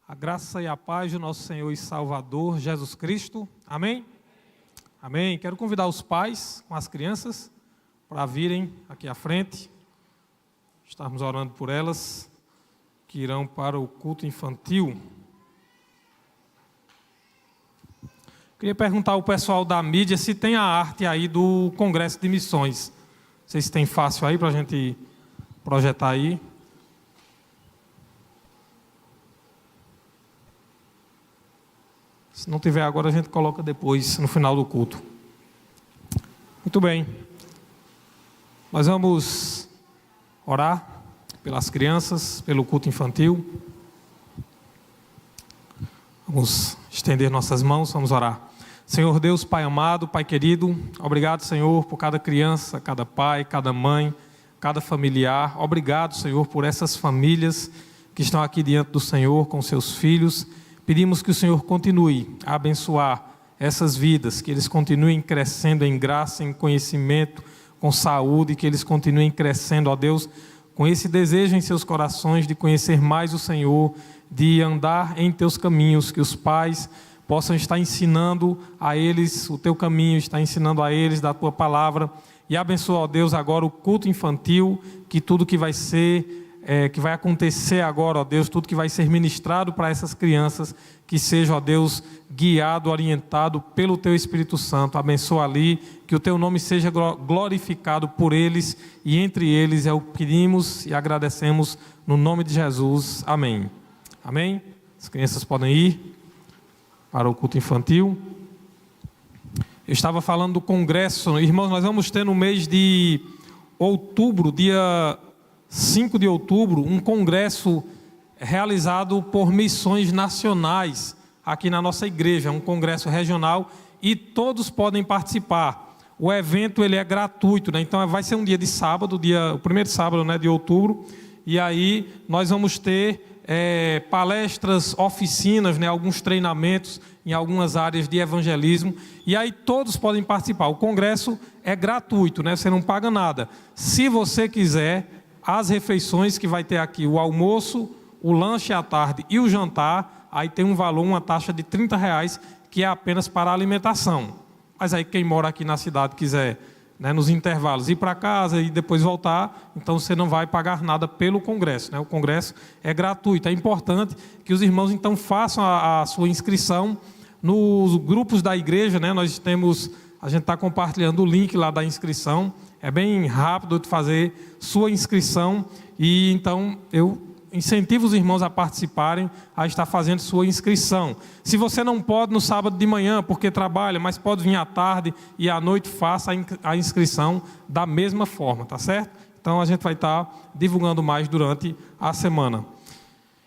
A graça e a paz do nosso Senhor e Salvador, Jesus Cristo. Amém? Amém. Quero convidar os pais com as crianças para virem aqui à frente. Estamos orando por elas, que irão para o culto infantil. Queria perguntar ao pessoal da mídia se tem a arte aí do Congresso de Missões. Não sei se tem fácil aí para a gente projetar aí. Se não tiver agora, a gente coloca depois, no final do culto. Muito bem. Nós vamos orar pelas crianças, pelo culto infantil. Vamos estender nossas mãos, vamos orar. Senhor Deus, Pai amado, Pai querido, obrigado, Senhor, por cada criança, cada pai, cada mãe, cada familiar. Obrigado, Senhor, por essas famílias que estão aqui diante do Senhor com seus filhos. Pedimos que o Senhor continue a abençoar essas vidas, que eles continuem crescendo em graça, em conhecimento, com saúde, que eles continuem crescendo, ó Deus, com esse desejo em seus corações de conhecer mais o Senhor, de andar em teus caminhos, que os pais possam estar ensinando a eles o teu caminho, estar ensinando a eles da tua palavra, e abençoa, ó Deus, agora o culto infantil, que tudo que vai ser que vai acontecer agora, ó Deus, tudo que vai ser ministrado para essas crianças, que seja, ó Deus, guiado, orientado pelo Teu Espírito Santo. Abençoa ali, que o Teu nome seja glorificado por eles, e entre eles é o que pedimos e agradecemos no nome de Jesus. Amém. Amém? As crianças podem ir para o culto infantil. Eu estava falando do congresso. Irmãos, nós vamos ter no mês de outubro, dia 5 de outubro, um congresso realizado por missões nacionais aqui na nossa igreja, um congresso regional, e todos podem participar. O evento ele é gratuito, né? Então vai ser um dia de sábado, o primeiro sábado, né, de outubro, e aí nós vamos ter palestras, oficinas, né, alguns treinamentos em algumas áreas de evangelismo, e aí todos podem participar. O congresso é gratuito, né? Você não paga nada. Se você quiser, as refeições que vai ter aqui, o almoço, o lanche à tarde e o jantar, aí tem um valor, uma taxa de R$30, que é apenas para a alimentação. Mas aí quem mora aqui na cidade quiser, né, nos intervalos, ir para casa e depois voltar, então você não vai pagar nada pelo congresso, né? O congresso é gratuito. É importante que os irmãos então façam a sua inscrição nos grupos da igreja, né? A gente está compartilhando o link lá da inscrição. É bem rápido de fazer sua inscrição, e então eu incentivo os irmãos a participarem, a estar fazendo sua inscrição. Se você não pode no sábado de manhã porque trabalha, mas pode vir à tarde e à noite, faça a inscrição da mesma forma, tá certo? Então a gente vai estar divulgando mais durante a semana.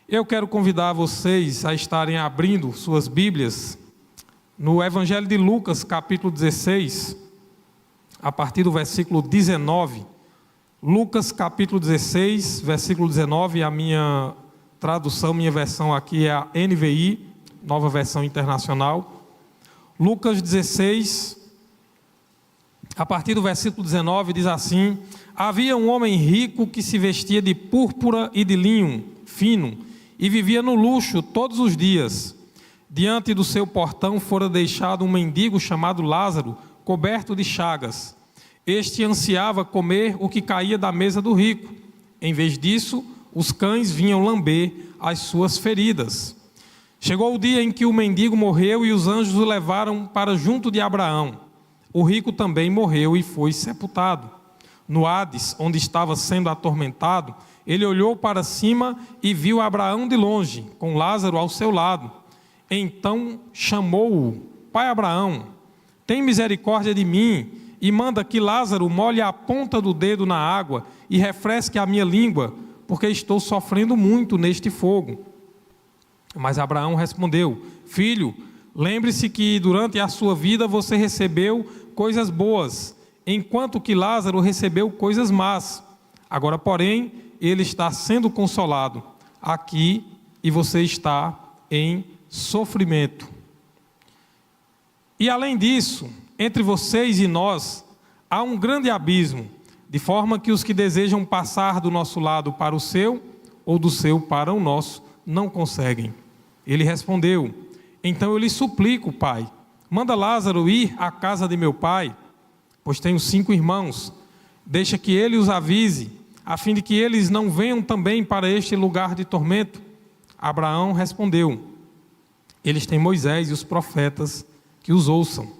Eu quero convidar vocês a estarem abrindo suas Bíblias no Evangelho de Lucas, capítulo 16, a partir do versículo 19, Lucas capítulo 16, versículo 19, a minha tradução, minha versão aqui é a NVI, Nova Versão Internacional. Lucas 16, a partir do versículo 19, diz assim: havia um homem rico que se vestia de púrpura e de linho fino, e vivia no luxo todos os dias. Diante do seu portão fora deixado um mendigo chamado Lázaro, coberto de chagas. Este ansiava comer o que caía da mesa do rico. Em vez disso, os cães vinham lamber as suas feridas. Chegou o dia em que o mendigo morreu e os anjos o levaram para junto de Abraão. O rico também morreu e foi sepultado. No Hades, onde estava sendo atormentado, ele olhou para cima e viu Abraão de longe, com Lázaro ao seu lado. Então chamou-o: Pai Abraão, tem misericórdia de mim e manda que Lázaro molhe a ponta do dedo na água e refresque a minha língua, porque estou sofrendo muito neste fogo. Mas Abraão respondeu: Filho, lembre-se que durante a sua vida você recebeu coisas boas, enquanto que Lázaro recebeu coisas más. Agora, porém, ele está sendo consolado aqui e você está em sofrimento. E além disso, entre vocês e nós há um grande abismo, de forma que os que desejam passar do nosso lado para o seu, ou do seu para o nosso, não conseguem. Ele respondeu: então eu lhe suplico, pai, manda Lázaro ir à casa de meu pai, pois tenho 5 irmãos. Deixa que ele os avise, a fim de que eles não venham também para este lugar de tormento. Abraão respondeu: eles têm Moisés e os profetas, que os ouçam.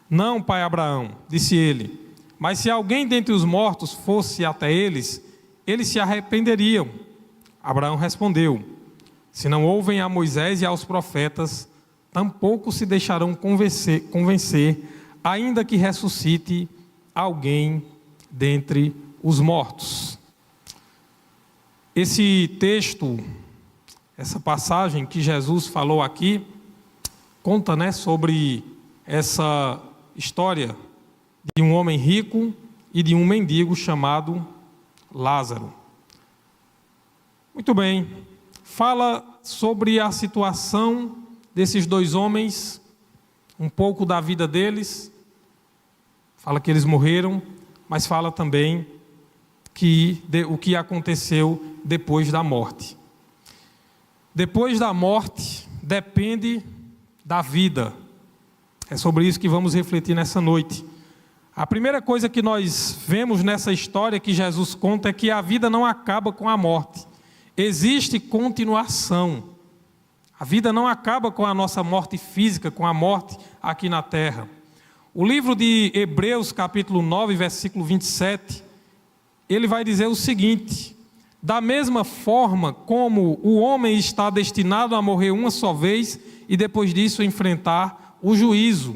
Não, pai Abraão, disse ele, mas se alguém dentre os mortos fosse até eles, eles se arrependeriam. Abraão respondeu: se não ouvem a Moisés e aos profetas, tampouco se deixarão convencer, ainda que ressuscite alguém dentre os mortos. Esse texto, essa passagem que Jesus falou aqui, conta, sobre essa história de um homem rico e de um mendigo chamado Lázaro. Muito bem, fala sobre a situação desses 2 homens, um pouco da vida deles, fala que eles morreram, mas fala também o que aconteceu depois da morte. Depois da morte depende da vida. É sobre isso que vamos refletir nessa noite. A primeira coisa que nós vemos nessa história que Jesus conta é que a vida não acaba com a morte. Existe continuação. A vida não acaba com a nossa morte física, com a morte aqui na terra. O livro de Hebreus, capítulo 9, versículo 27, ele vai dizer o seguinte: da mesma forma como o homem está destinado a morrer uma só vez e depois disso enfrentar o juízo.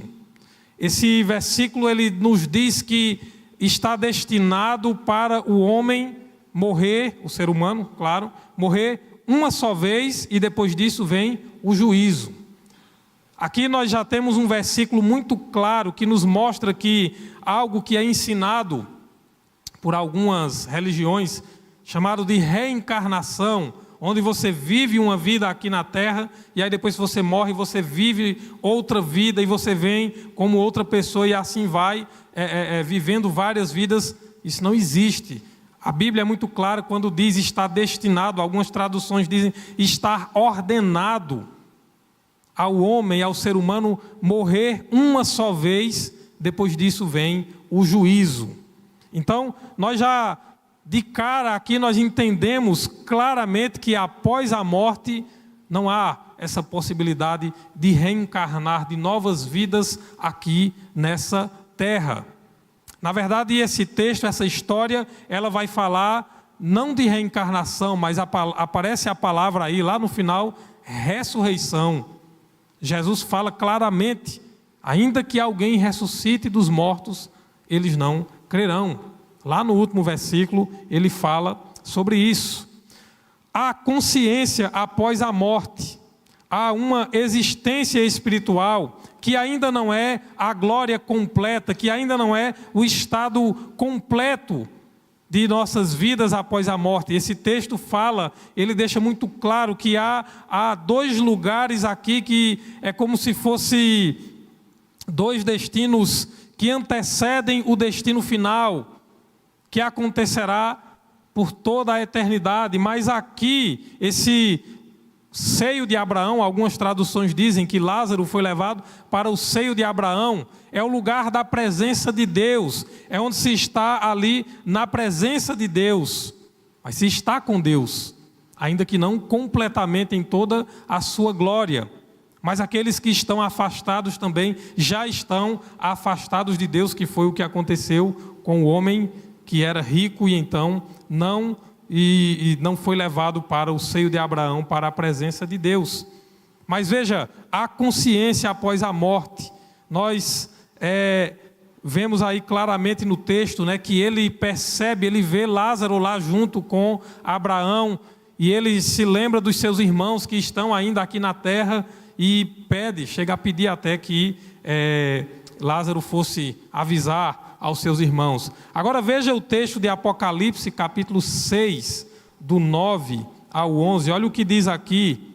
Esse versículo ele nos diz que está destinado para o homem morrer, o ser humano, claro, morrer uma só vez e depois disso vem o juízo. Aqui nós já temos um versículo muito claro que nos mostra que algo que é ensinado por algumas religiões, chamado de reencarnação, onde você vive uma vida aqui na terra e aí depois que você morre, você vive outra vida e você vem como outra pessoa e assim vai vivendo várias vidas. Isso não existe. A Bíblia é muito clara quando diz está destinado, algumas traduções dizem estar ordenado ao homem, ao ser humano morrer uma só vez, depois disso vem o juízo. Então, nós já de cara aqui nós entendemos claramente que após a morte não há essa possibilidade de reencarnar, de novas vidas aqui nessa terra. Na verdade, esse texto, essa história, ela vai falar não de reencarnação, mas aparece a palavra aí, lá no final, ressurreição. Jesus fala claramente, ainda que alguém ressuscite dos mortos, eles não crerão. Lá no último versículo, ele fala sobre isso. Há consciência após a morte. Há uma existência espiritual que ainda não é a glória completa, que ainda não é o estado completo de nossas vidas após a morte. Esse texto fala, ele deixa muito claro que há 2 lugares aqui que é como se fosse 2 destinos que antecedem o destino final, que acontecerá por toda a eternidade. Mas aqui, esse seio de Abraão, algumas traduções dizem que Lázaro foi levado para o seio de Abraão, é o lugar da presença de Deus, é onde se está ali na presença de Deus, mas se está com Deus, ainda que não completamente em toda a sua glória. Mas aqueles que estão afastados também já estão afastados de Deus, que foi o que aconteceu com o homem que era rico e então não foi levado para o seio de Abraão, para a presença de Deus. Mas veja, a consciência após a morte. Nós vemos aí claramente no texto, que ele percebe, ele vê Lázaro lá junto com Abraão, e ele se lembra dos seus irmãos que estão ainda aqui na terra, e chega a pedir até que Lázaro fosse avisar aos seus irmãos. Agora veja o texto de Apocalipse, capítulo 6, do 9 ao 11. Olha o que diz aqui.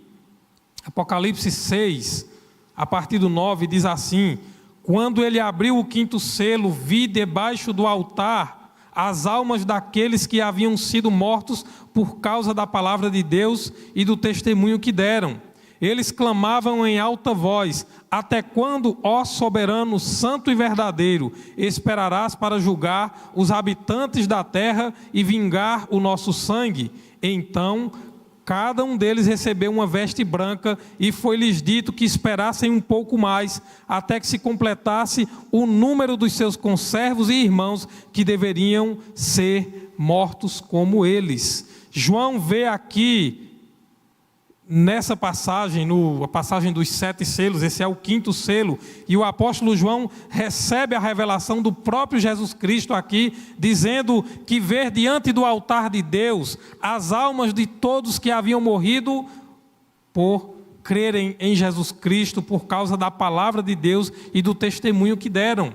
Apocalipse 6, a partir do 9, diz assim: quando ele abriu o 5º selo, vi debaixo do altar as almas daqueles que haviam sido mortos por causa da palavra de Deus e do testemunho que deram. eles clamavam em alta voz: até quando, ó soberano, santo e verdadeiro, esperarás para julgar os habitantes da terra e vingar o nosso sangue? Então cada um deles recebeu uma veste branca, e foi-lhes dito que esperassem um pouco mais, até que se completasse o número dos seus conservos e irmãos, que deveriam ser mortos como eles. João vê aqui, nessa passagem, a passagem dos 7 selos, esse é o 5º selo, e o apóstolo João recebe a revelação do próprio Jesus Cristo aqui, dizendo que vê diante do altar de Deus as almas de todos que haviam morrido por crerem em Jesus Cristo, por causa da palavra de Deus e do testemunho que deram.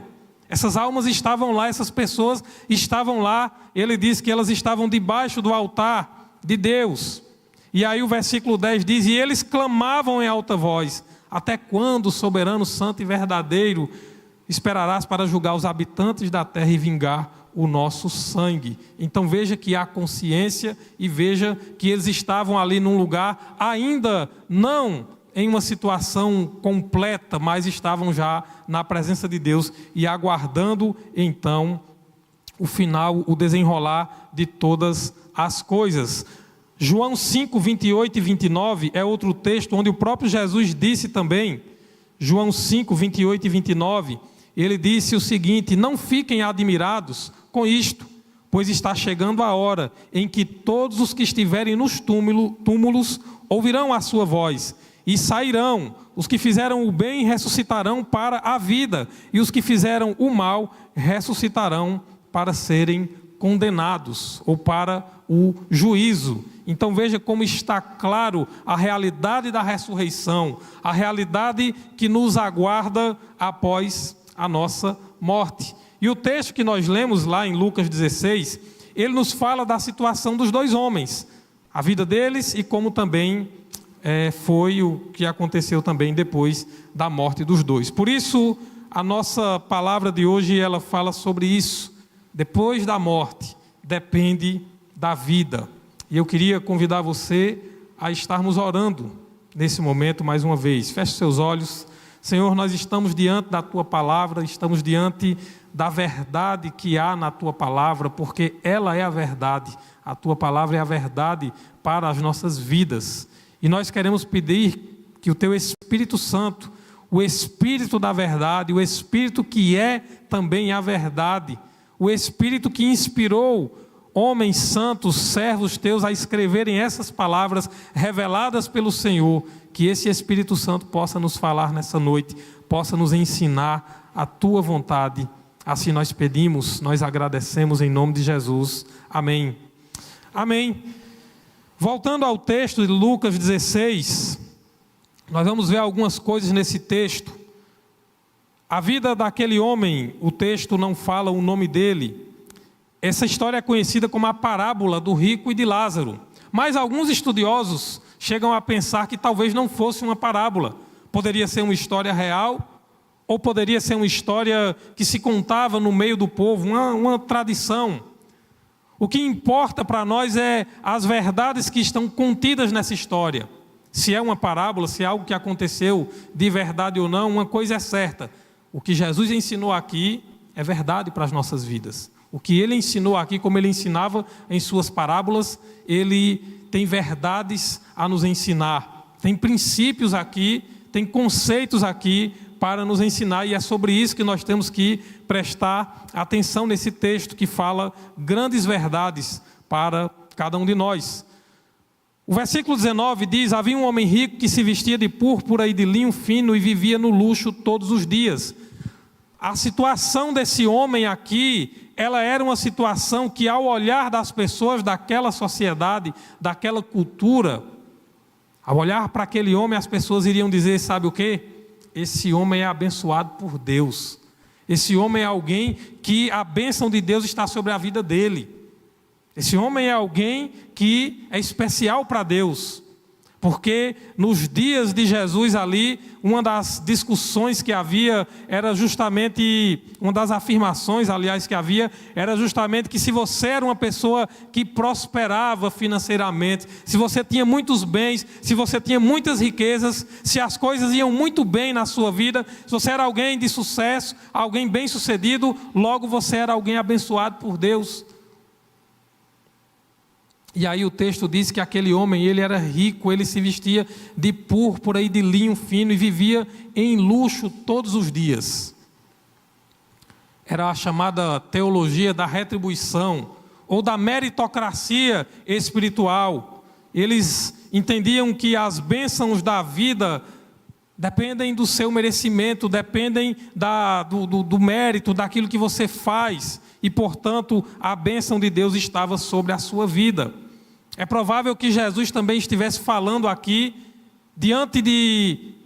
Essas almas estavam lá, essas pessoas estavam lá. Ele diz que elas estavam debaixo do altar de Deus. E aí o versículo 10 diz: e eles clamavam em alta voz: até quando, soberano, santo e verdadeiro, esperarás para julgar os habitantes da terra e vingar o nosso sangue? Então veja que há consciência, e veja que eles estavam ali num lugar, ainda não em uma situação completa, mas estavam já na presença de Deus e aguardando então o final, o desenrolar de todas as coisas. João 5, 28 e 29 é outro texto onde o próprio Jesus disse também. João 5, 28 e 29, ele disse o seguinte: não fiquem admirados com isto, pois está chegando a hora em que todos os que estiverem nos túmulos ouvirão a sua voz, e sairão. Os que fizeram o bem ressuscitarão para a vida, e os que fizeram o mal ressuscitarão para serem condenados, ou para o juízo. Então veja como está claro a realidade da ressurreição, a realidade que nos aguarda após a nossa morte. E o texto que nós lemos lá em Lucas 16, ele nos fala da situação dos 2 homens, a vida deles e como também foi o que aconteceu também depois da morte dos 2. Por isso, a nossa palavra de hoje, ela fala sobre isso. Depois da morte, depende da vida. E eu queria convidar você a estarmos orando nesse momento mais uma vez. Feche seus olhos. Senhor, nós estamos diante da Tua palavra, estamos diante da verdade que há na Tua palavra, porque ela é a verdade. A Tua palavra é a verdade para as nossas vidas. E nós queremos pedir que o Teu Espírito Santo, o Espírito da verdade, o Espírito que é também a verdade, o Espírito que inspirou homens santos, servos Teus, a escreverem essas palavras reveladas pelo Senhor, que esse Espírito Santo possa nos falar nessa noite, possa nos ensinar a Tua vontade. Assim nós pedimos, nós agradecemos em nome de Jesus. Amém. Amém. Voltando ao texto de Lucas 16, nós vamos ver algumas coisas nesse texto. A vida daquele homem, o texto não fala o nome dele. Essa história é conhecida como a parábola do rico e de Lázaro. Mas alguns estudiosos chegam a pensar que talvez não fosse uma parábola. Poderia ser uma história real, ou poderia ser uma história que se contava no meio do povo, uma tradição. O que importa para nós é as verdades que estão contidas nessa história. Se é uma parábola, se é algo que aconteceu de verdade ou não, uma coisa é certa: o que Jesus ensinou aqui é verdade para as nossas vidas. O que Ele ensinou aqui, como Ele ensinava em suas parábolas, Ele tem verdades a nos ensinar. Tem princípios aqui, tem conceitos aqui para nos ensinar, e é sobre isso que nós temos que prestar atenção nesse texto que fala grandes verdades para cada um de nós. O versículo 19 diz: havia um homem rico que se vestia de púrpura e de linho fino e vivia no luxo todos os dias. A situação desse homem aqui, ela era uma situação que, ao olhar das pessoas daquela sociedade, daquela cultura, ao olhar para aquele homem, as pessoas iriam dizer: sabe o quê? Esse homem é abençoado por Deus. Esse homem é alguém que a bênção de Deus está sobre a vida dele. Esse homem é alguém que é especial para Deus. Porque nos dias de Jesus ali, uma das discussões que havia era justamente, uma das afirmações, aliás, que havia, era justamente que se você era uma pessoa que prosperava financeiramente, se você tinha muitos bens, se você tinha muitas riquezas, se as coisas iam muito bem na sua vida, se você era alguém de sucesso, alguém bem-sucedido, logo você era alguém abençoado por Deus. E aí o texto diz que aquele homem, ele era rico, ele se vestia de púrpura e de linho fino e vivia em luxo todos os dias. Era a chamada teologia da retribuição, ou da meritocracia espiritual. Eles entendiam que as bênçãos da vida dependem do seu merecimento, dependem do mérito, daquilo que você faz. E, portanto, a bênção de Deus estava sobre a sua vida. É provável que Jesus também estivesse falando aqui,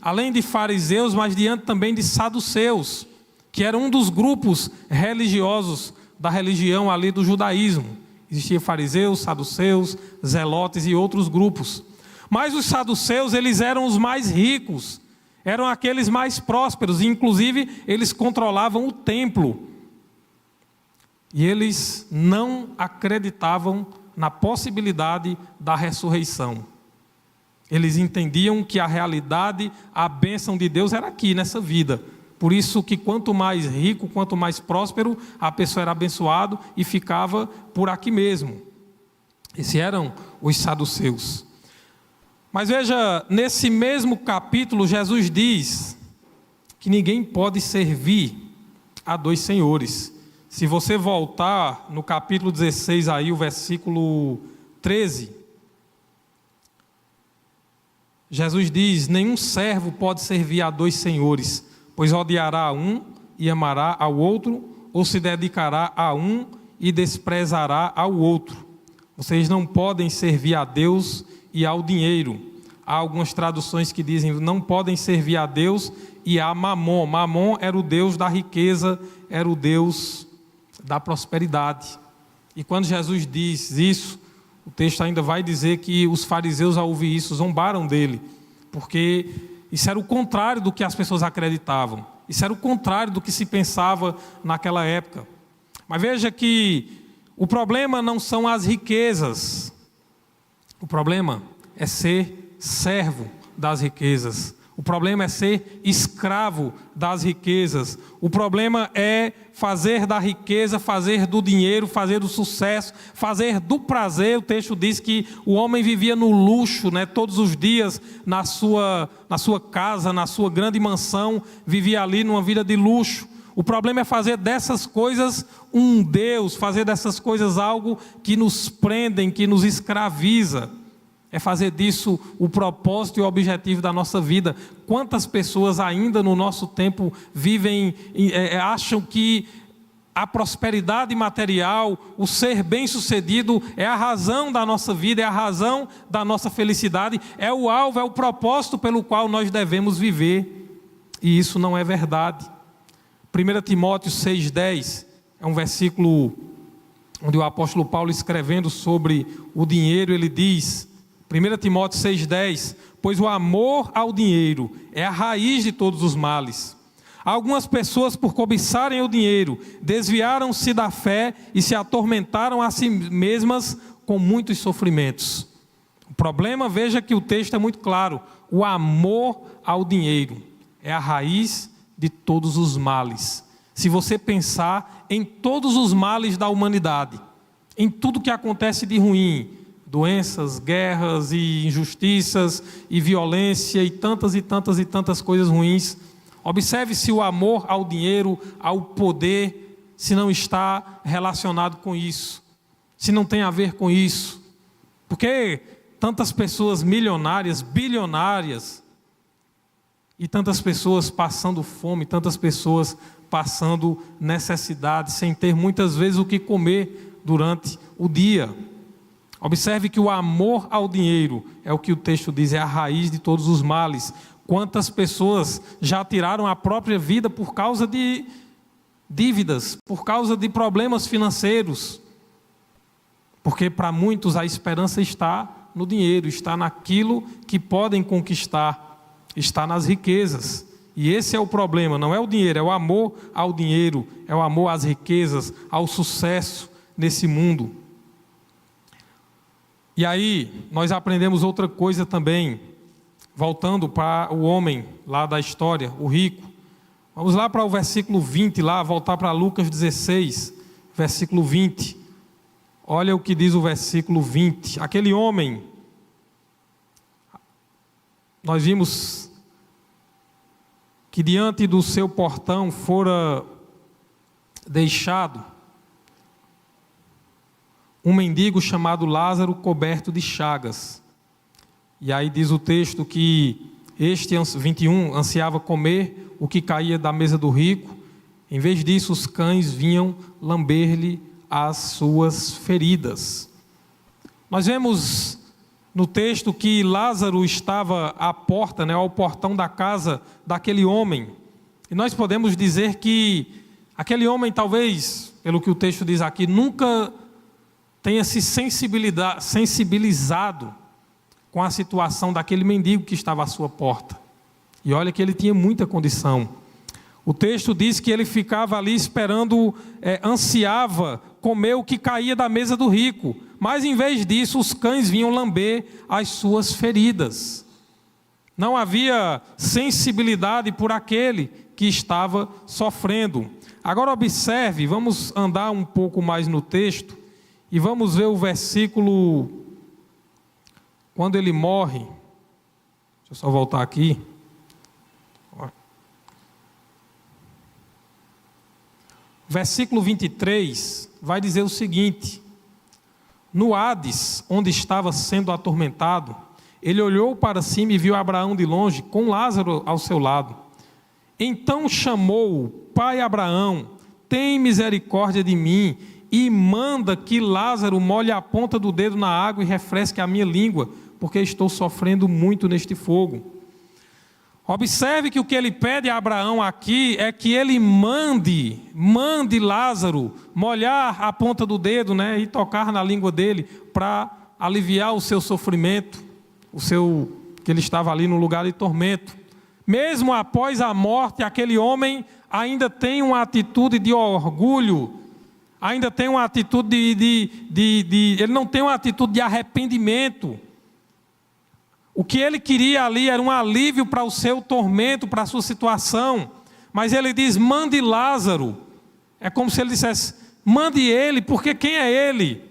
além de fariseus, mas diante também de saduceus, que era um dos grupos religiosos da religião ali do judaísmo. Existiam fariseus, saduceus, zelotes e outros grupos. Mas os saduceus, eles eram os mais ricos, eram aqueles mais prósperos, e inclusive eles controlavam o templo. E eles não acreditavam na possibilidade da ressurreição. Eles entendiam que a realidade, a bênção de Deus era aqui, nessa vida. Por isso que quanto mais rico, quanto mais próspero, a pessoa era abençoado e ficava por aqui mesmo. Esses eram os saduceus. Mas veja, nesse mesmo capítulo, Jesus diz que ninguém pode servir a dois senhores. Se você voltar no capítulo 16, aí, o versículo 13, Jesus diz: nenhum servo pode servir a dois senhores, pois odiará a um e amará ao outro, ou se dedicará a um e desprezará ao outro. Vocês não podem servir a Deus e ao dinheiro. Há algumas traduções que dizem: não podem servir a Deus e a Mamon. Mamon era o Deus da riqueza, era o Deus da prosperidade. E quando Jesus diz isso, o texto ainda vai dizer que os fariseus, ao ouvir isso, zombaram dele, porque isso era o contrário do que as pessoas acreditavam, isso era o contrário do que se pensava naquela época. Mas veja que o problema não são as riquezas, o problema é ser servo das riquezas. O problema é ser escravo das riquezas. O problema é fazer da riqueza, fazer do dinheiro, fazer do sucesso, fazer do prazer. O texto diz que o homem vivia no luxo, todos os dias na sua casa, na sua grande mansão, vivia ali numa vida de luxo. O problema é fazer dessas coisas um Deus, fazer dessas coisas algo que nos prendem, que nos escraviza. É fazer disso o propósito e o objetivo da nossa vida. Quantas pessoas ainda no nosso tempo acham que a prosperidade material, o ser bem-sucedido é a razão da nossa vida, é a razão da nossa felicidade, é o alvo, é o propósito pelo qual nós devemos viver. E isso não é verdade. 1 Timóteo 6,10 é um versículo onde o apóstolo Paulo, escrevendo sobre o dinheiro, ele diz... 1 Timóteo 6,10: pois o amor ao dinheiro é a raiz de todos os males. Algumas pessoas, por cobiçarem o dinheiro, desviaram-se da fé e se atormentaram a si mesmas com muitos sofrimentos. O problema, veja que o texto é muito claro: o amor ao dinheiro é a raiz de todos os males. Se você pensar em todos os males da humanidade, em tudo que acontece de ruim, doenças, guerras e injustiças e violência e tantas coisas ruins. Observe se o amor ao dinheiro, ao poder, se não está relacionado com isso, se não tem a ver com isso. Porque tantas pessoas milionárias, bilionárias, e tantas pessoas passando fome, tantas pessoas passando necessidade, sem ter muitas vezes o que comer durante o dia. Observe que o amor ao dinheiro, é o que o texto diz, é a raiz de todos os males. Quantas pessoas já tiraram a própria vida por causa de dívidas, por causa de problemas financeiros? Porque para muitos a esperança está no dinheiro, está naquilo que podem conquistar, está nas riquezas. E esse é o problema, não é o dinheiro, é o amor ao dinheiro, é o amor às riquezas, ao sucesso nesse mundo. E aí, nós aprendemos outra coisa também, voltando para o homem lá da história, o rico. Vamos lá para o versículo 20, lá, voltar para Lucas 16, versículo 20. Olha o que diz o versículo 20. Aquele homem, nós vimos que diante do seu portão fora deixado um mendigo chamado Lázaro, coberto de chagas. E aí diz o texto que este, 21, ansiava comer o que caía da mesa do rico. Em vez disso, os cães vinham lamber-lhe as suas feridas. Nós vemos no texto que Lázaro estava à porta, ao portão da casa daquele homem. E nós podemos dizer que aquele homem, talvez, pelo que o texto diz aqui, nunca tenha se sensibilizado com a situação daquele mendigo que estava à sua porta. E olha que ele tinha muita condição. O texto diz que ele ficava ali esperando, ansiava comer o que caía da mesa do rico. Mas em vez disso, os cães vinham lamber as suas feridas. Não havia sensibilidade por aquele que estava sofrendo. Agora observe, vamos andar um pouco mais no texto e vamos ver o versículo, quando ele morre. Deixa eu só voltar aqui. Versículo 23 vai dizer o seguinte: no Hades, onde estava sendo atormentado, ele olhou para cima e viu Abraão de longe, com Lázaro ao seu lado. Então chamou: Pai Abraão, tem misericórdia de mim e manda que Lázaro molhe a ponta do dedo na água e refresque a minha língua, porque estou sofrendo muito neste fogo. Observe que o que ele pede a Abraão aqui é que ele mande Lázaro molhar a ponta do dedo, e tocar na língua dele para aliviar o seu sofrimento, que ele estava ali no lugar de tormento. Mesmo após a morte, aquele homem ainda tem uma atitude de orgulho, ainda tem uma atitude ele não tem uma atitude de arrependimento. O que ele queria ali era um alívio para o seu tormento, para a sua situação. Mas ele diz: mande Lázaro. É como se ele dissesse: mande ele, porque quem é ele?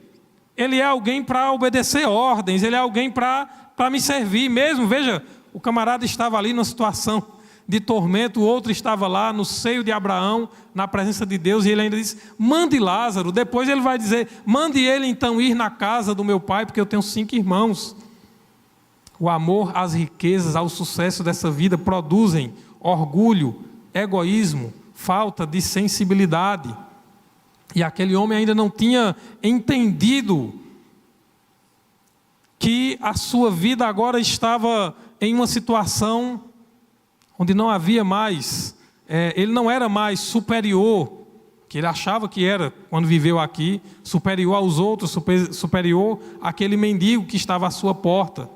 Ele é alguém para obedecer ordens, ele é alguém para me servir mesmo. Veja, o camarada estava ali numa situação de tormento, o outro estava lá no seio de Abraão, na presença de Deus, e ele ainda diz: mande Lázaro. Depois ele vai dizer: mande ele então ir na casa do meu pai, porque eu tenho 5 irmãos. O amor às riquezas, ao sucesso dessa vida produzem orgulho, egoísmo, falta de sensibilidade. E aquele homem ainda não tinha entendido que a sua vida agora estava em uma situação onde não havia mais, ele não era mais superior, que ele achava que era quando viveu aqui, superior aos outros, superior àquele mendigo que estava à sua porta.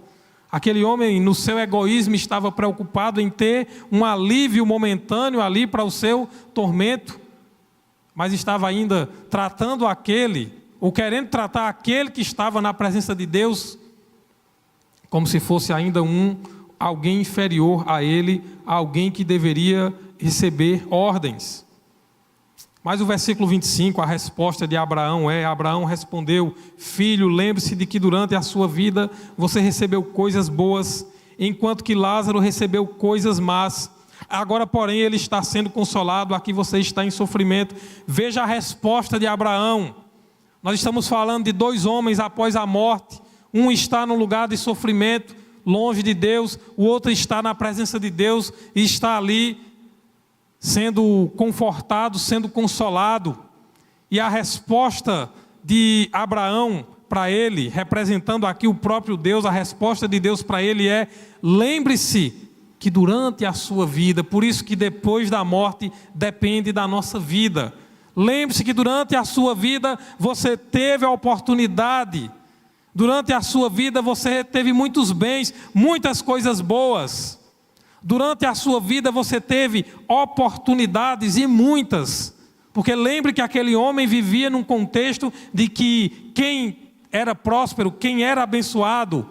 Aquele homem, no seu egoísmo, estava preocupado em ter um alívio momentâneo ali para o seu tormento, mas estava ainda tratando ou querendo tratar aquele que estava na presença de Deus, como se fosse ainda alguém inferior a ele, alguém que deveria receber ordens. Mas o versículo 25, a resposta de Abraão Abraão respondeu: filho, lembre-se de que durante a sua vida você recebeu coisas boas, enquanto que Lázaro recebeu coisas más. Agora, porém, ele está sendo consolado, aqui você está em sofrimento. Veja a resposta de Abraão. Nós estamos falando de 2 homens após a morte. Um está no lugar de sofrimento, longe de Deus, o outro está na presença de Deus e está ali sendo confortado, sendo consolado. E a resposta de Abraão para ele, representando aqui o próprio Deus, a resposta de Deus para ele é: lembre-se que durante a sua vida, por isso que depois da morte depende da nossa vida. Lembre-se que durante a sua vida você teve a oportunidade Durante a sua vida você teve muitos bens, muitas coisas boas. Durante a sua vida você teve oportunidades e muitas. Porque lembre que aquele homem vivia num contexto de que quem era próspero, quem era abençoado,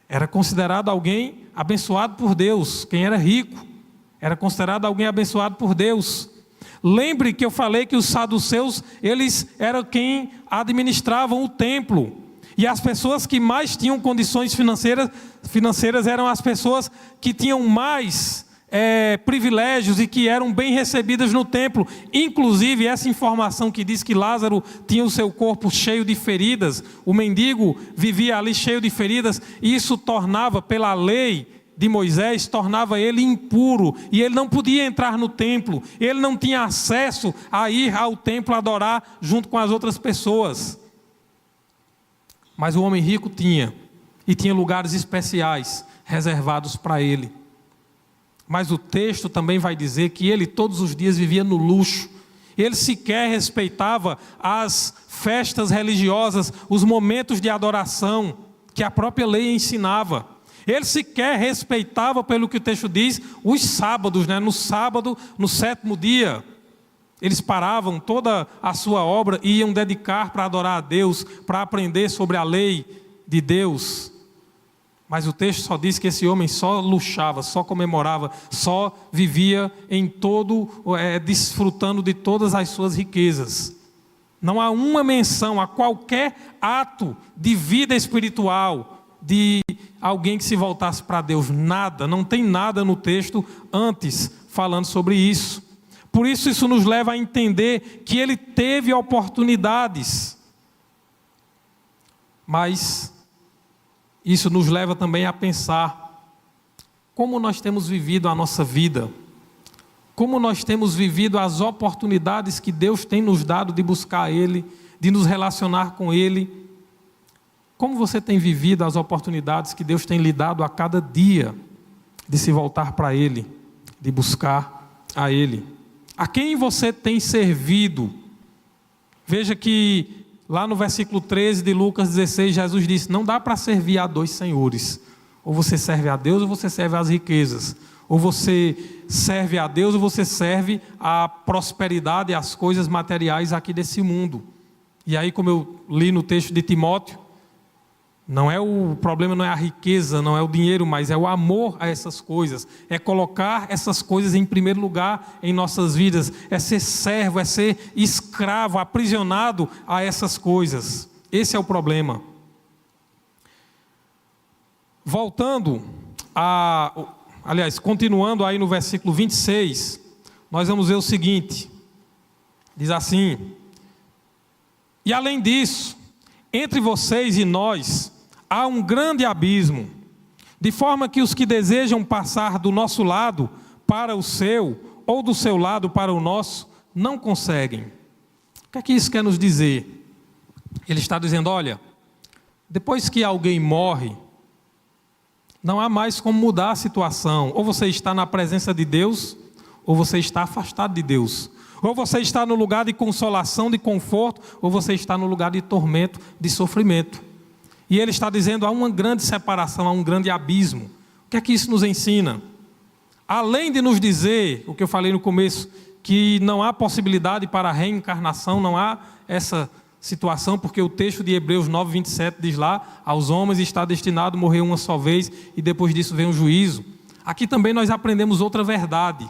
era considerado alguém abençoado por Deus. Quem era rico era considerado alguém abençoado por Deus. Lembre que eu falei que os saduceus, eles eram quem administravam o templo. E as pessoas que mais tinham condições financeiras eram as pessoas que tinham mais privilégios e que eram bem recebidas no templo. Inclusive, essa informação que diz que Lázaro tinha o seu corpo cheio de feridas, o mendigo vivia ali cheio de feridas, e isso tornava, pela lei de Moisés, tornava ele impuro, e ele não podia entrar no templo, ele não tinha acesso a ir ao templo adorar junto com as outras pessoas. Mas o homem rico tinha, e tinha lugares especiais reservados para ele. Mas o texto também vai dizer que ele todos os dias vivia no luxo. Ele sequer respeitava as festas religiosas, os momentos de adoração que a própria lei ensinava. Ele sequer respeitava, pelo que o texto diz, os sábados, né? No sábado, no 7º dia, eles paravam toda a sua obra e iam dedicar para adorar a Deus, para aprender sobre a lei de Deus. Mas o texto só diz que esse homem só luxava, só comemorava, só vivia em todo, desfrutando de todas as suas riquezas. Não há uma menção a qualquer ato de vida espiritual de alguém que se voltasse para Deus. Nada, não tem nada no texto antes falando sobre isso. Por isso, isso nos leva a entender que ele teve oportunidades. Mas isso nos leva também a pensar como nós temos vivido a nossa vida, como nós temos vivido as oportunidades que Deus tem nos dado de buscar Ele, de nos relacionar com Ele. Como você tem vivido as oportunidades que Deus tem lhe dado a cada dia de se voltar para Ele, de buscar a Ele? A quem você tem servido? Veja que lá no versículo 13 de Lucas 16, Jesus disse: não dá para servir a 2 senhores. Ou você serve a Deus ou você serve às riquezas. Ou você serve a Deus ou você serve à prosperidade e às coisas materiais aqui desse mundo. E aí, como eu li no texto de Timóteo, o problema não é a riqueza, não é o dinheiro, mas é o amor a essas coisas. É colocar essas coisas em primeiro lugar em nossas vidas. É ser servo, é ser escravo, aprisionado a essas coisas. Esse é o problema. Continuando aí no versículo 26, nós vamos ver o seguinte. Diz assim: e além disso, entre vocês e nós há um grande abismo, de forma que os que desejam passar do nosso lado para o seu, ou do seu lado para o nosso, não conseguem. O que é que isso quer nos dizer? Ele está dizendo: olha, depois que alguém morre, não há mais como mudar a situação. Ou você está na presença de Deus, ou você está afastado de Deus. Ou você está no lugar de consolação, de conforto, ou você está no lugar de tormento, de sofrimento. E ele está dizendo: há uma grande separação, há um grande abismo. O que é que isso nos ensina? Além de nos dizer, o que eu falei no começo, que não há possibilidade para a reencarnação, não há essa situação, porque o texto de Hebreus 9, 27 diz lá: aos homens está destinado a morrer uma só vez, e depois disso vem o juízo. Aqui também nós aprendemos outra verdade.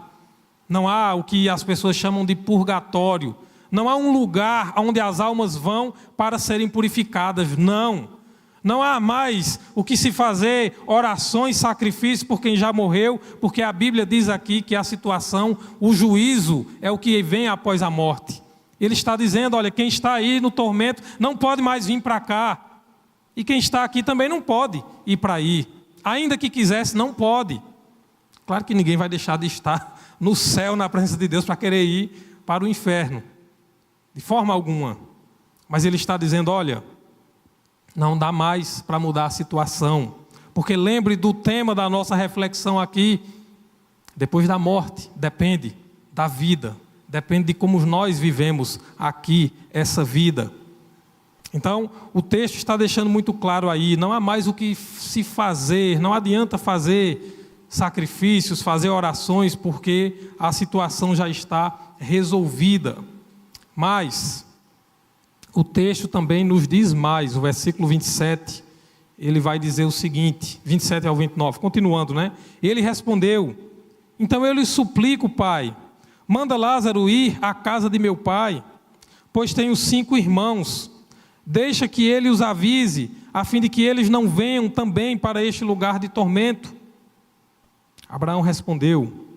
Não há o que as pessoas chamam de purgatório. Não há um lugar onde as almas vão para serem purificadas. Não há mais o que se fazer orações, sacrifícios por quem já morreu, porque a Bíblia diz aqui que a situação, o juízo é o que vem após a morte. Ele está dizendo: olha, quem está aí no tormento não pode mais vir para cá. E quem está aqui também não pode ir para aí. Ainda que quisesse, não pode. Claro que ninguém vai deixar de estar no céu, na presença de Deus, para querer ir para o inferno. De forma alguma. Mas ele está dizendo: olha, não dá mais para mudar a situação. Porque lembre do tema da nossa reflexão aqui. Depois da morte, depende da vida. Depende de como nós vivemos aqui essa vida. Então, o texto está deixando muito claro aí, não há mais o que se fazer, não adianta fazer sacrifícios, fazer orações, porque a situação já está resolvida. Mas o texto também nos diz mais, o versículo 27, ele vai dizer o seguinte, 27 ao 29, continuando, né? Ele respondeu: então eu lhe suplico, pai, manda Lázaro ir à casa de meu pai, pois tenho 5 irmãos. Deixa que ele os avise, a fim de que eles não venham também para este lugar de tormento. Abraão respondeu: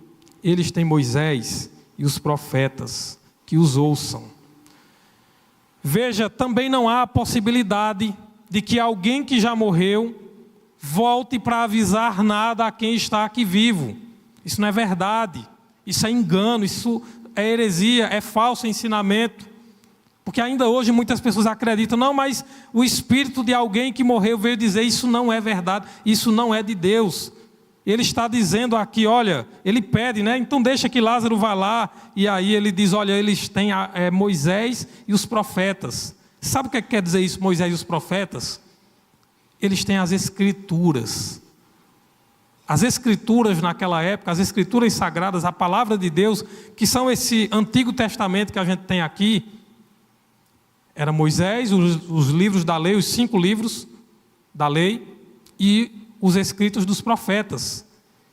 eles têm Moisés e os profetas, que os ouçam. Veja, também não há a possibilidade de que alguém que já morreu volte para avisar nada a quem está aqui vivo. Isso não é verdade, isso é engano, isso é heresia, é falso ensinamento. Porque ainda hoje muitas pessoas acreditam, não, mas o espírito de alguém que morreu veio dizer, isso não é verdade, isso não é de Deus. Ele está dizendo aqui, olha, ele pede, né? Então deixa que Lázaro vá lá, e aí ele diz, olha, eles têm Moisés e os profetas. Sabe o que quer dizer isso, Moisés e os profetas? Eles têm as escrituras. As escrituras naquela época, as escrituras sagradas, a palavra de Deus, que são esse Antigo Testamento que a gente tem aqui, era Moisés, os livros da lei, os 5 livros da lei e os escritos dos profetas.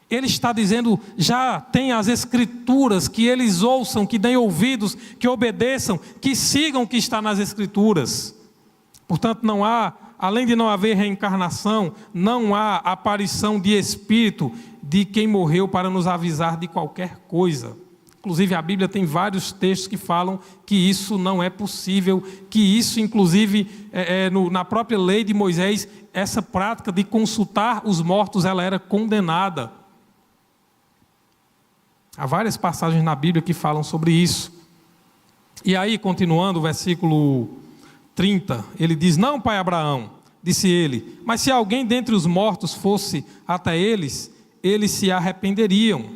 Ele está dizendo, já tem as escrituras, que eles ouçam, que deem ouvidos, que obedeçam, que sigam o que está nas escrituras. Portanto, não há, além de não haver reencarnação, não há aparição de espírito de quem morreu para nos avisar de qualquer coisa. Inclusive a Bíblia tem vários textos que falam que isso não é possível, que isso inclusive na própria lei de Moisés, essa prática de consultar os mortos, ela era condenada. Há várias passagens na Bíblia que falam sobre isso. E aí, continuando o versículo 30, ele diz, não, pai Abraão, disse ele, mas se alguém dentre os mortos fosse até eles, eles se arrependeriam.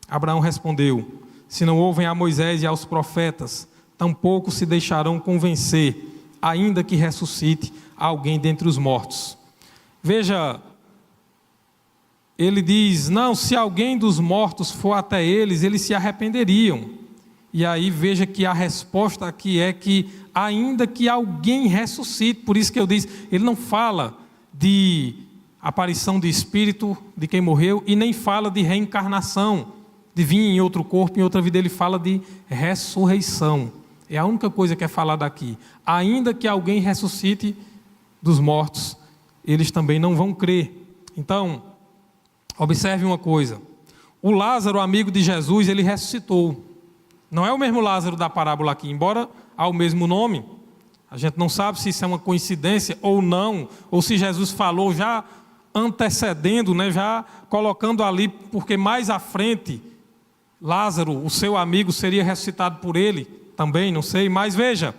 Abraão respondeu, se não ouvem a Moisés e aos profetas, tampouco se deixarão convencer, ainda que ressuscite alguém dentre os mortos. Veja, ele diz, não, se alguém dos mortos for até eles, eles se arrependeriam. E aí veja que a resposta aqui é que, ainda que alguém ressuscite, por isso que eu disse, ele não fala de aparição de espírito de quem morreu, e nem fala de reencarnação, de vir em outro corpo, em outra vida. Ele fala de ressurreição. É a única coisa que é falada aqui. Ainda que alguém ressuscite dos mortos, eles também não vão crer. Então, observe uma coisa. O Lázaro, amigo de Jesus, ele ressuscitou. Não é o mesmo Lázaro da parábola aqui, embora há o mesmo nome. A gente não sabe se isso é uma coincidência ou não, ou se Jesus falou já antecedendo, né, já colocando ali, porque mais à frente Lázaro, o seu amigo, seria ressuscitado por ele também, não sei. Mas veja,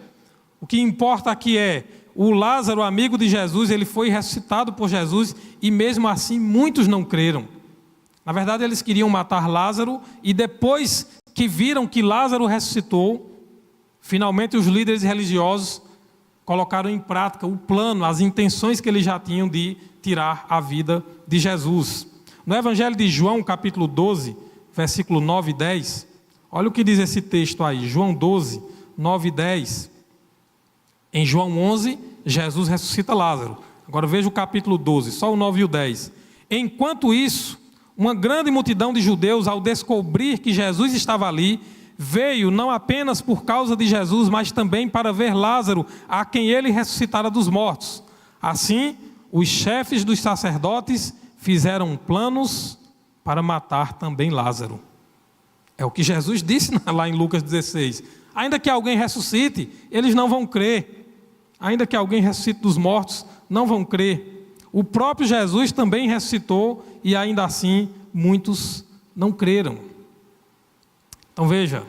o que importa aqui é, o Lázaro, amigo de Jesus, ele foi ressuscitado por Jesus, e mesmo assim muitos não creram. Na verdade, eles queriam matar Lázaro, e depois que viram que Lázaro ressuscitou, finalmente os líderes religiosos colocaram em prática o plano, as intenções que eles já tinham de tirar a vida de Jesus. No Evangelho de João, capítulo 12, versículo 9 e 10, olha o que diz esse texto aí, João 12, 9 e 10. Em João 11, Jesus ressuscita Lázaro. Agora veja o capítulo 12, só o 9 e o 10. Enquanto isso, uma grande multidão de judeus, ao descobrir que Jesus estava ali, veio não apenas por causa de Jesus, mas também para ver Lázaro, a quem ele ressuscitara dos mortos. Assim, os chefes dos sacerdotes fizeram planos para matar também Lázaro. É o que Jesus disse lá em Lucas 16. Ainda que alguém ressuscite, eles não vão crer. Ainda que alguém ressuscite dos mortos, não vão crer. O próprio Jesus também ressuscitou, e ainda assim muitos não creram. Então veja,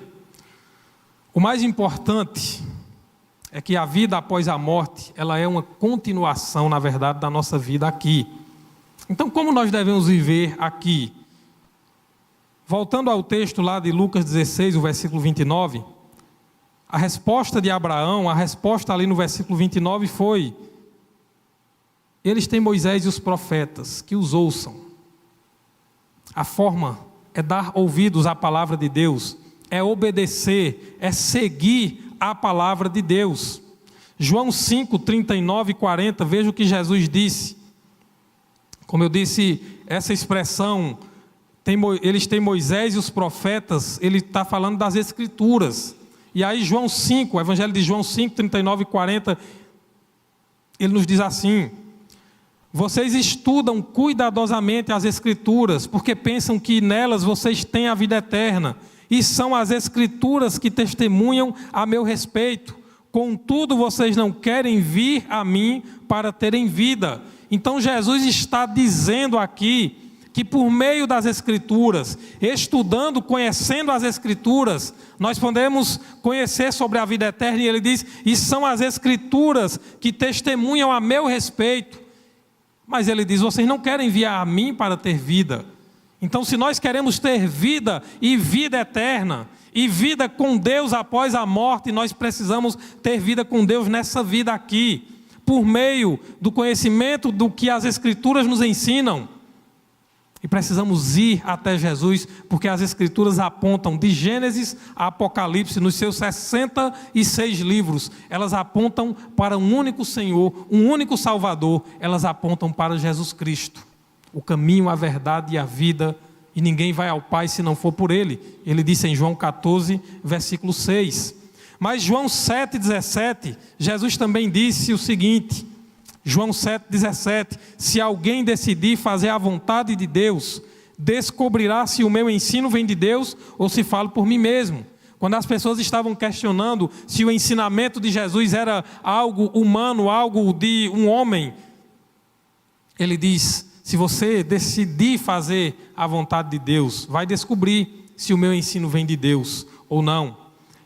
o mais importante é que a vida após a morte, ela é uma continuação, na verdade, da nossa vida aqui. Então, como nós devemos viver aqui? Voltando ao texto lá de Lucas 16, o versículo 29, A resposta de Abraão, a resposta ali no versículo 29 foi: eles têm Moisés e os profetas, que os ouçam. A forma é dar ouvidos à palavra de Deus, é obedecer, é seguir a palavra de Deus. João 5, 39 e 40, veja o que Jesus disse. Como eu disse, essa expressão, eles têm Moisés e os profetas, ele está falando das Escrituras. E aí João 5, o Evangelho de João 5, 39 e 40, ele nos diz assim: vocês estudam cuidadosamente as Escrituras, porque pensam que nelas vocês têm a vida eterna, e são as Escrituras que testemunham a meu respeito. Contudo, vocês não querem vir a mim para terem vida. Então Jesus está dizendo aqui que por meio das Escrituras, estudando, conhecendo as Escrituras, nós podemos conhecer sobre a vida eterna. E ele diz: e são as Escrituras que testemunham a meu respeito. Mas ele diz: vocês não querem vir a mim para ter vida. Então, se nós queremos ter vida e vida eterna, e vida com Deus após a morte, nós precisamos ter vida com Deus nessa vida aqui, por meio do conhecimento do que as Escrituras nos ensinam. E precisamos ir até Jesus, porque as Escrituras apontam de Gênesis a Apocalipse, nos seus 66 livros, elas apontam para um único Senhor, um único Salvador, elas apontam para Jesus Cristo, o caminho, a verdade e a vida, e ninguém vai ao Pai se não for por Ele. Ele disse em João 14, versículo 6. Mas João 7,17, Jesus também disse o seguinte, João 7,17, se alguém decidir fazer a vontade de Deus, descobrirá se o meu ensino vem de Deus ou se falo por mim mesmo. Quando as pessoas estavam questionando se o ensinamento de Jesus era algo humano, algo de um homem, ele diz: se você decidir fazer a vontade de Deus, vai descobrir se o meu ensino vem de Deus ou não.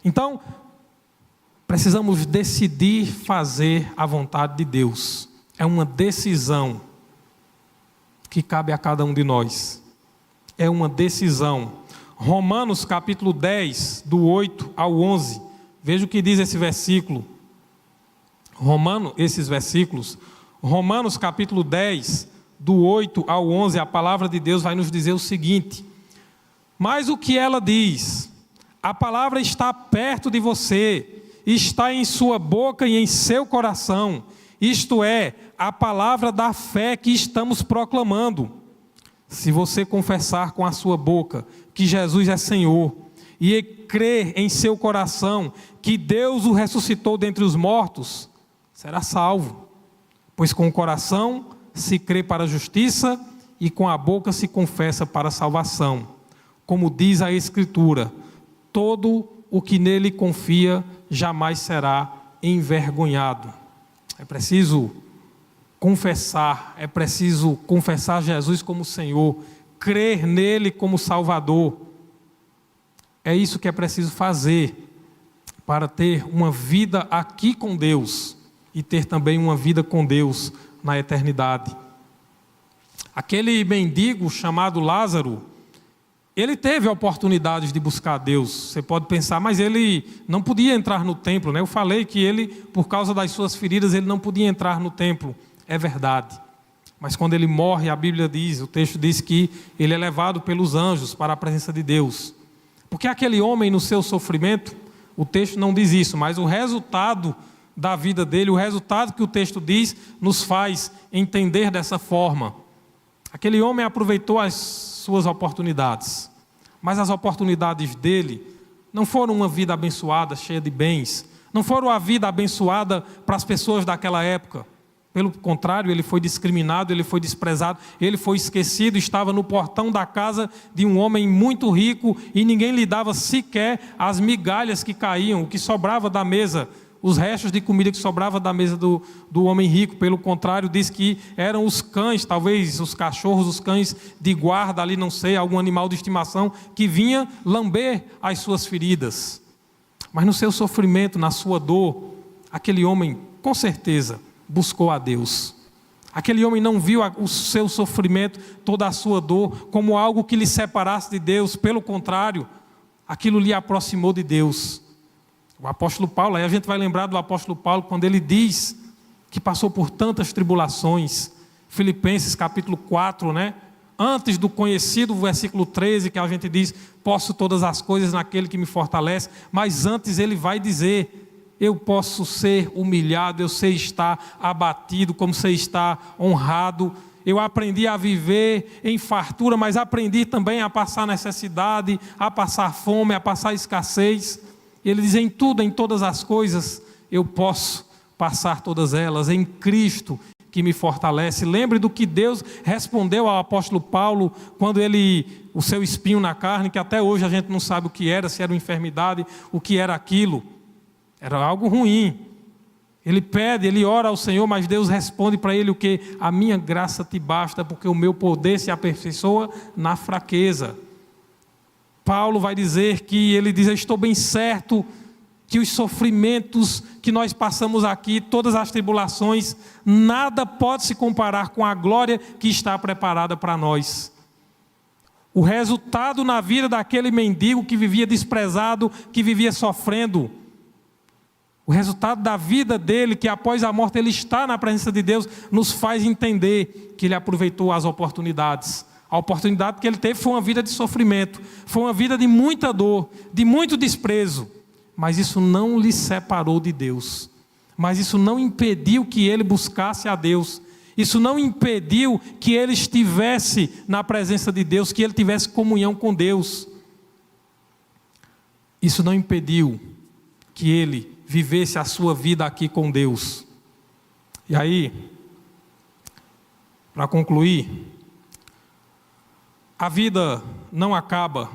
Então, precisamos decidir fazer a vontade de Deus. É uma decisão que cabe a cada um de nós. É uma decisão. Romanos capítulo 10, do 8 ao 11. Veja o que diz esse versículo. Esses versículos. Romanos capítulo 10, do 8 ao 11, a palavra de Deus vai nos dizer o seguinte: mas o que ela diz? A palavra está perto de você, está em sua boca e em seu coração, isto é, a palavra da fé que estamos proclamando. Se você confessar com a sua boca que Jesus é Senhor, e crer em seu coração que Deus o ressuscitou dentre os mortos, será salvo. Pois com o coração se crê para a justiça, e com a boca se confessa para a salvação. Como diz a Escritura, todo o que nele confia jamais será envergonhado. É preciso confessar Jesus como Senhor, crer nele como Salvador. É isso que é preciso fazer para ter uma vida aqui com Deus e ter também uma vida com Deus na eternidade. Aquele mendigo chamado Lázaro, ele teve oportunidades de buscar Deus. Você pode pensar, mas ele não podia entrar no templo, né? Eu falei que ele, por causa das suas feridas, ele não podia entrar no templo. É verdade. Mas quando ele morre, a Bíblia diz, o texto diz que ele é levado pelos anjos para a presença de Deus. Porque aquele homem, no seu sofrimento, o texto não diz isso, mas o resultado da vida dele, o resultado que o texto diz, nos faz entender dessa forma. Aquele homem aproveitou as suas oportunidades, mas as oportunidades dele não foram uma vida abençoada, cheia de bens, não foram a vida abençoada para as pessoas daquela época. Pelo contrário, ele foi discriminado, ele foi desprezado, ele foi esquecido, estava no portão da casa de um homem muito rico e ninguém lhe dava sequer as migalhas que caíam, o que sobrava da mesa, os restos de comida que sobrava da mesa do homem rico. Pelo contrário, diz que eram os cães, talvez os cachorros, os cães de guarda ali, não sei, algum animal de estimação, que vinha lamber as suas feridas. Mas no seu sofrimento, na sua dor, aquele homem, com certeza, buscou a Deus. Aquele homem não viu o seu sofrimento, toda a sua dor, como algo que lhe separasse de Deus. Pelo contrário, aquilo lhe aproximou de Deus. O apóstolo Paulo, aí a gente vai lembrar do apóstolo Paulo quando ele diz que passou por tantas tribulações. Filipenses capítulo 4, né? Antes do conhecido versículo 13, que a gente diz, posso todas as coisas naquele que me fortalece, mas antes ele vai dizer, eu posso ser humilhado, eu sei estar abatido, como sei estar honrado. Eu aprendi a viver em fartura, mas aprendi também a passar necessidade, a passar fome, a passar escassez. Ele diz, em tudo, em todas as coisas, eu posso passar todas elas, em Cristo que me fortalece. Lembre do que Deus respondeu ao apóstolo Paulo, quando o seu espinho na carne, que até hoje a gente não sabe o que era, se era uma enfermidade, o que era aquilo. Era algo ruim. Ele pede, ele ora ao Senhor, mas Deus responde para ele o que? A minha graça te basta, porque o meu poder se aperfeiçoa na fraqueza. Paulo vai dizer que ele diz, eu estou bem certo que os sofrimentos que nós passamos aqui, todas as tribulações, nada pode se comparar com a glória que está preparada para nós. O resultado na vida daquele mendigo que vivia desprezado, que vivia sofrendo, o resultado da vida dele, que após a morte ele está na presença de Deus, nos faz entender que ele aproveitou as oportunidades. A oportunidade que ele teve foi uma vida de sofrimento, foi uma vida de muita dor, de muito desprezo. Mas isso não lhe separou de Deus. Mas isso não impediu que ele buscasse a Deus. Isso não impediu que ele estivesse na presença de Deus, que ele tivesse comunhão com Deus. Isso não impediu que ele vivesse a sua vida aqui com Deus. E aí, para concluir, a vida não acaba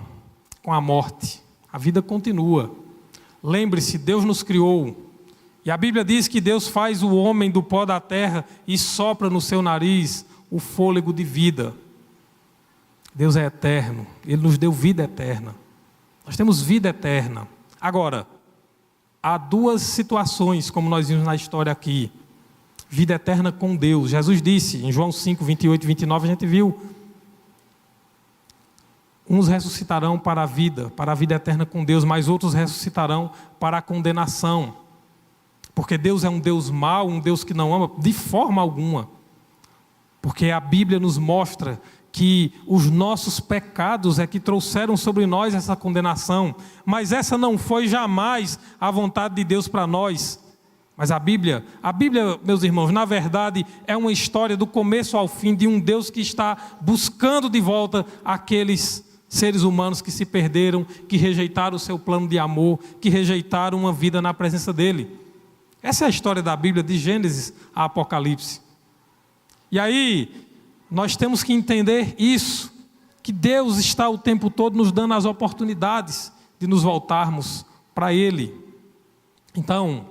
com a morte, a vida continua. Lembre-se, Deus nos criou, e a Bíblia diz que Deus faz o homem do pó da terra e sopra no seu nariz o fôlego de vida. Deus é eterno, Ele nos deu vida eterna. Nós temos vida eterna. Agora, há duas situações, como nós vimos na história aqui. Vida eterna com Deus. Jesus disse, em João 5, 28 e 29, a gente viu, uns ressuscitarão para a vida eterna com Deus, mas outros ressuscitarão para a condenação. Porque Deus é um Deus mau, um Deus que não ama de forma alguma. Porque a Bíblia nos mostra que os nossos pecados é que trouxeram sobre nós essa condenação. Mas essa não foi jamais a vontade de Deus para nós. Mas a Bíblia, meus irmãos, na verdade é uma história do começo ao fim de um Deus que está buscando de volta aqueles seres humanos que se perderam, que rejeitaram o seu plano de amor, que rejeitaram uma vida na presença dele. Essa é a história da Bíblia, de Gênesis a Apocalipse. E aí, nós temos que entender isso, que Deus está o tempo todo nos dando as oportunidades de nos voltarmos para Ele. Então,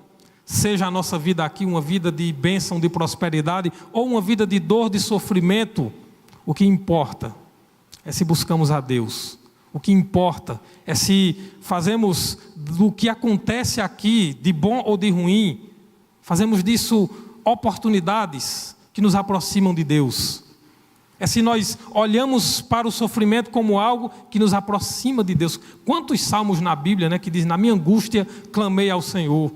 seja a nossa vida aqui uma vida de bênção, de prosperidade, ou uma vida de dor, de sofrimento, o que importa é se buscamos a Deus. O que importa é se fazemos do que acontece aqui, de bom ou de ruim, fazemos disso oportunidades que nos aproximam de Deus. É se nós olhamos para o sofrimento como algo que nos aproxima de Deus. Quantos salmos na Bíblia, né, que diz, na minha angústia clamei ao Senhor.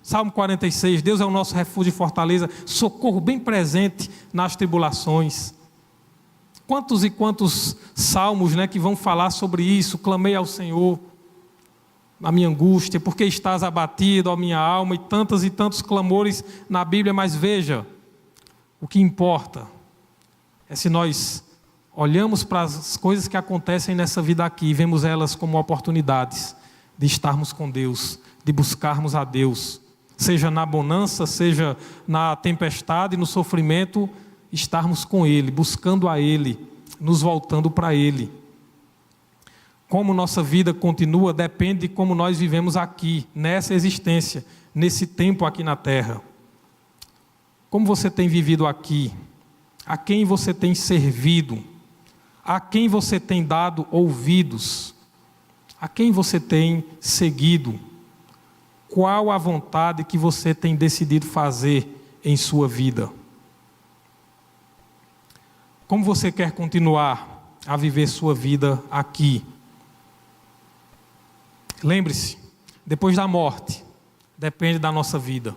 Salmo 46, Deus é o nosso refúgio e fortaleza, socorro bem presente nas tribulações. Quantos e quantos salmos, né, que vão falar sobre isso, clamei ao Senhor na minha angústia, porque estás abatido, ó minha alma, e tantos clamores na Bíblia, mas veja, o que importa é se nós olhamos para as coisas que acontecem nessa vida aqui e vemos elas como oportunidades de estarmos com Deus, de buscarmos a Deus, seja na bonança, seja na tempestade, no sofrimento, estarmos com Ele, buscando a Ele, nos voltando para Ele. Como nossa vida continua depende de como nós vivemos aqui, nessa existência, nesse tempo aqui na terra. Como você tem vivido aqui? A quem você tem servido? A quem você tem dado ouvidos? A quem você tem seguido? Qual a vontade que você tem decidido fazer em sua vida? Como você quer continuar a viver sua vida aqui? Lembre-se, depois da morte, depende da nossa vida.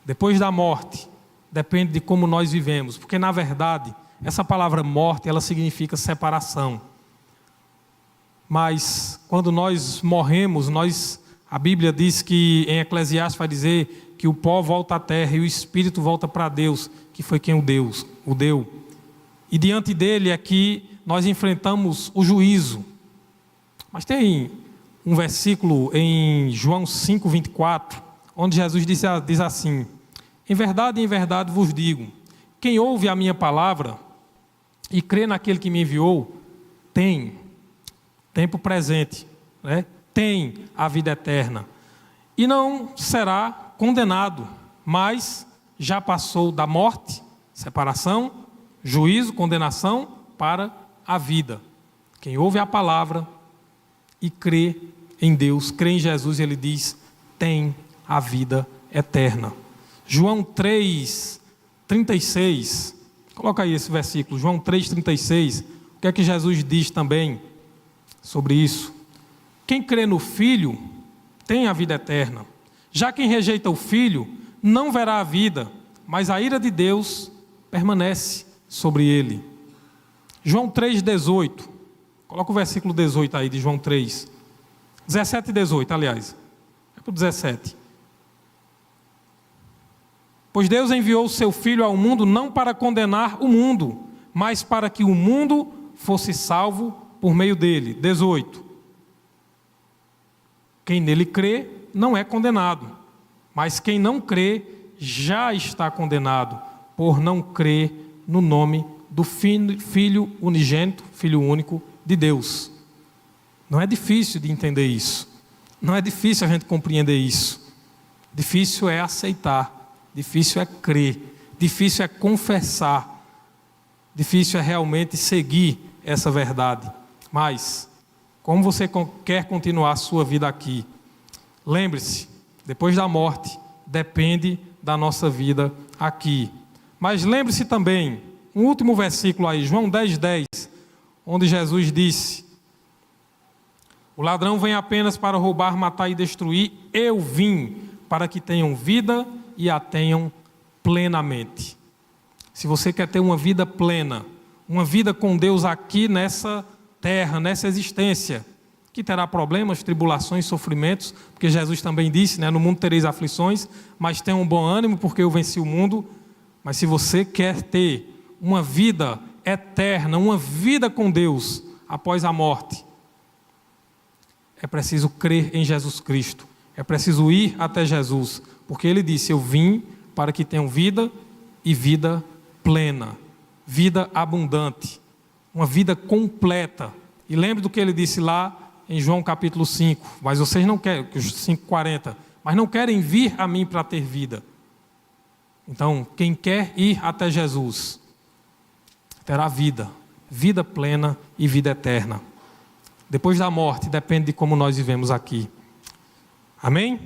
Depois da morte, depende de como nós vivemos. Porque, na verdade, essa palavra morte, ela significa separação. Mas, quando nós morremos, a Bíblia diz que, em Eclesiastes vai dizer que o pó volta à terra e o espírito volta para Deus, que foi quem o deu. E diante dele aqui, nós enfrentamos o juízo. Mas tem um versículo em João 5:24, onde Jesus diz assim: em verdade vos digo, quem ouve a minha palavra e crê naquele que me enviou, tem tempo presente, né? Tem a vida eterna, e não será condenado, mas já passou da morte, separação, juízo, condenação, para a vida. Quem ouve a palavra e crê em Deus, crê em Jesus, ele diz, tem a vida eterna. João 3:36, coloca aí esse versículo, João 3:36, o que é que Jesus diz também sobre isso? Quem crê no Filho tem a vida eterna. Já quem rejeita o Filho não verá a vida, mas a ira de Deus permanece sobre ele. João 3:18, coloca o versículo 18 aí de João 3, 17 e 18, aliás, é para o 17. Pois Deus enviou o seu Filho ao mundo não para condenar o mundo, mas para que o mundo fosse salvo por meio dele. 18. Quem nele crê não é condenado, mas quem não crê já está condenado, por não crer no nome do Filho unigênito, Filho único de Deus. Não é difícil de entender isso. Não é difícil a gente compreender isso. Difícil é aceitar. Difícil é crer. Difícil é confessar. Difícil é realmente seguir essa verdade. Mas, como você quer continuar a sua vida aqui? Lembre-se, depois da morte, depende da nossa vida aqui. Mas lembre-se também, um último versículo aí, João 10:10, onde Jesus disse: o ladrão vem apenas para roubar, matar e destruir. Eu vim para que tenham vida e a tenham plenamente. Se você quer ter uma vida plena, uma vida com Deus aqui nessa terra, nessa existência, que terá problemas, tribulações, sofrimentos, porque Jesus também disse, né, no mundo tereis aflições, mas tenham um bom ânimo, porque eu venci o mundo. Mas se você quer ter uma vida eterna, uma vida com Deus após a morte, é preciso crer em Jesus Cristo, é preciso ir até Jesus, porque Ele disse, eu vim para que tenham vida e vida plena, vida abundante, uma vida completa. E lembre do que Ele disse lá em João capítulo 5, mas vocês não querem, 5:40, mas não querem vir a mim para ter vida. Então, quem quer ir até Jesus, terá vida, vida plena e vida eterna. Depois da morte, depende de como nós vivemos aqui. Amém?